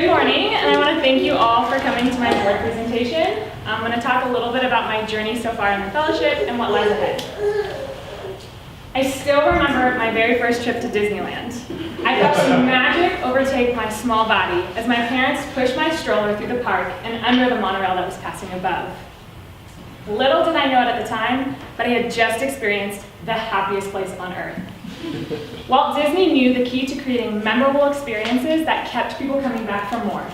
Good morning, and I want to thank you all for coming to my board presentation. I'm going to talk a little bit about my journey so far in the fellowship and what lies ahead. I still remember my very first trip to Disneyland. I felt some magic overtake my small body as my parents pushed my stroller through the park and under the monorail that was passing above. Little did I know it at the time, but I had just experienced the happiest place on earth. Walt Disney knew the key to creating memorable experiences that kept people coming back for more.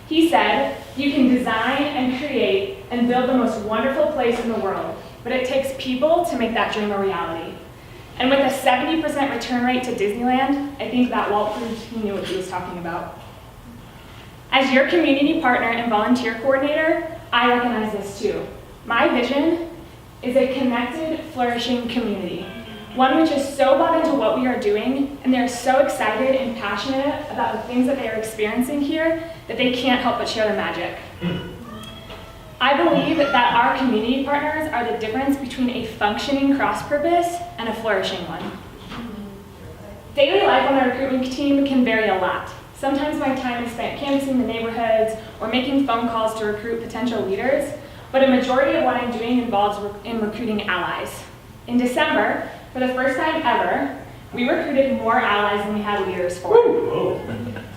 He said, "You can design and create and build the most wonderful place in the world, but it takes people to make that dream a reality." And with a 70% return rate to Disneyland, I think that Walt proved he knew what he was talking about. As your community partner and volunteer coordinator, I recognize this too. My vision is a connected, flourishing community. One which is so bought into what we are doing, and they're so excited and passionate about the things that they are experiencing here that they can't help but share the magic. I believe that our community partners are the difference between a functioning cross-purpose and a flourishing one. Daily life on the recruitment team can vary a lot. Sometimes my time is spent canvassing the neighborhoods or making phone calls to recruit potential leaders, but a majority of what I'm doing involves in recruiting allies. In December, for the first time ever, we recruited more allies than we had leaders for.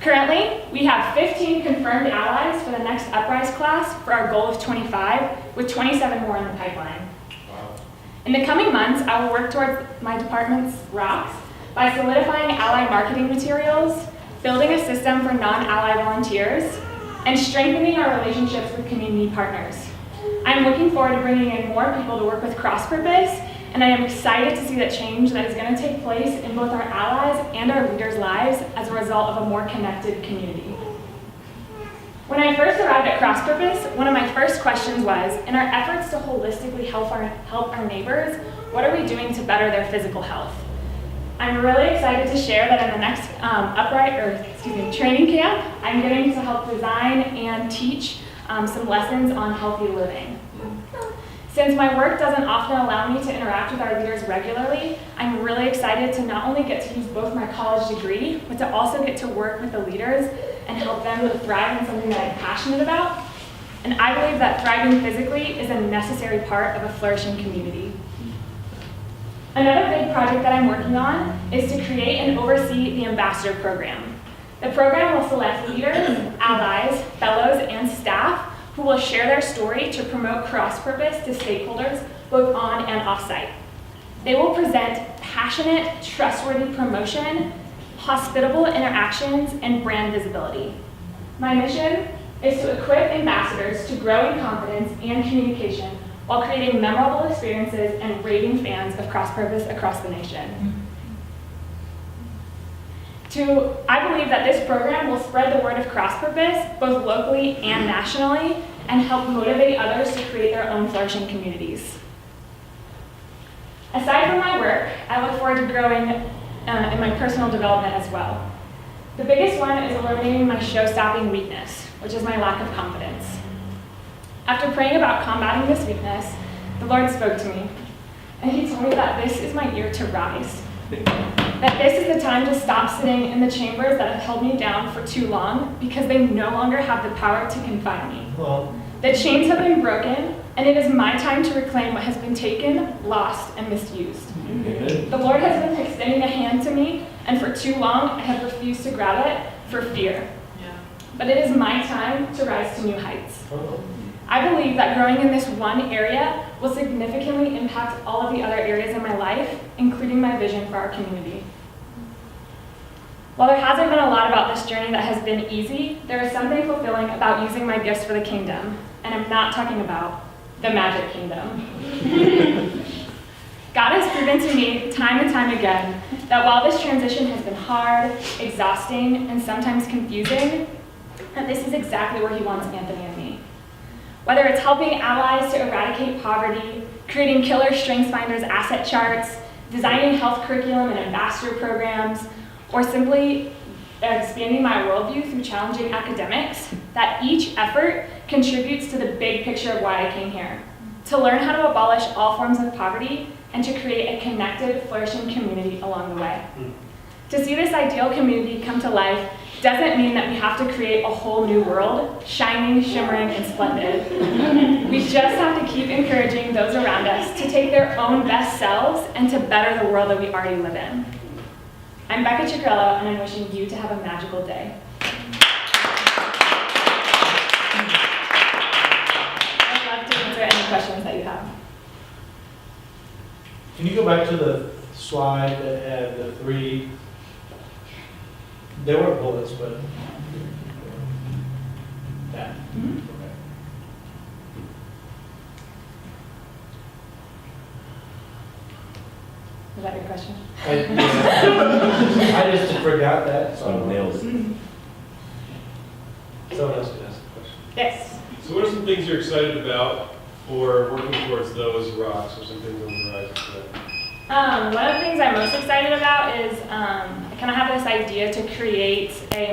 Currently, we have 15 confirmed allies for the next Uprise class for our goal of 25, with 27 more in the pipeline. In the coming months, I will work towards my department's rocks by solidifying ally marketing materials, building a system for non-ally volunteers, and strengthening our relationships with community partners. I'm looking forward to bringing in more people to work with cross-purpose, and I am excited to see the change that is going to take place in both our allies and our leaders' lives as a result of a more connected community. When I first arrived at Cross Purpose, one of my first questions was, in our efforts to holistically help our neighbors, what are we doing to better their physical health? I'm really excited to share that in the next training camp, I'm getting to help design and teach some lessons on healthy living. Since my work doesn't often allow me to interact with our leaders regularly, I'm really excited to not only get to use both my college degree, but to also get to work with the leaders and help them thrive in something that I'm passionate about. And I believe that thriving physically is a necessary part of a flourishing community. Another big project that I'm working on is to create and oversee the Ambassador Program. The program will select leaders, allies, fellows, and staff who will share their story to promote cross-purpose to stakeholders both on and off-site. They will present passionate, trustworthy promotion, hospitable interactions, and brand visibility. My mission is to equip ambassadors to grow in confidence and communication while creating memorable experiences and raving fans of cross-purpose across the nation. I believe that this program will spread the word of cross-purpose both locally and nationally and help motivate others to create their own flourishing communities. Aside from my work, I look forward to growing in my personal development as well. The biggest one is eliminating my show-stopping weakness, which is my lack of confidence. After praying about combating this weakness, the Lord spoke to me, and He told me that this is my year to rise. That this is the time to stop sitting in the chambers that have held me down for too long because they no longer have the power to confine me. The chains have been broken, and it is my time to reclaim what has been taken, lost, and misused. The Lord has been extending a hand to me, and for too long I have refused to grab it for fear. But it is my time to rise to new heights. I believe that growing in this one area will significantly impact all of the other areas in my life, including my vision for our community. While there hasn't been a lot about this journey that has been easy, there is something fulfilling about using my gifts for the kingdom, and I'm not talking about the magic kingdom. God has proven to me time and time again that while this transition has been hard, exhausting, and sometimes confusing, that this is exactly where He wants Anthony and me. Whether it's helping allies to eradicate poverty, creating killer StrengthsFinders asset charts, designing health curriculum and ambassador programs, or simply expanding my worldview through challenging academics, that each effort contributes to the big picture of why I came here, to learn how to abolish all forms of poverty and to create a connected, flourishing community along the way. To see this ideal community come to life doesn't mean that we have to create a whole new world, shining, shimmering, and splendid. We just have to keep encouraging those around us to take their own best selves and to better the world that we already live in. I'm Becca Cicarello, and I'm wishing you to have a magical day. I'd love to answer any questions that you have. Can you go back to the slide that had the three, they weren't bullets, but that. Mhm. Okay. Was that your question? I just forgot that, so. Nailed it. Someone else can ask the question. Yes. So what are some things you're excited about for working towards those rocks or some things on the horizon today? One of the things I'm most excited about is I kind of have this idea to create a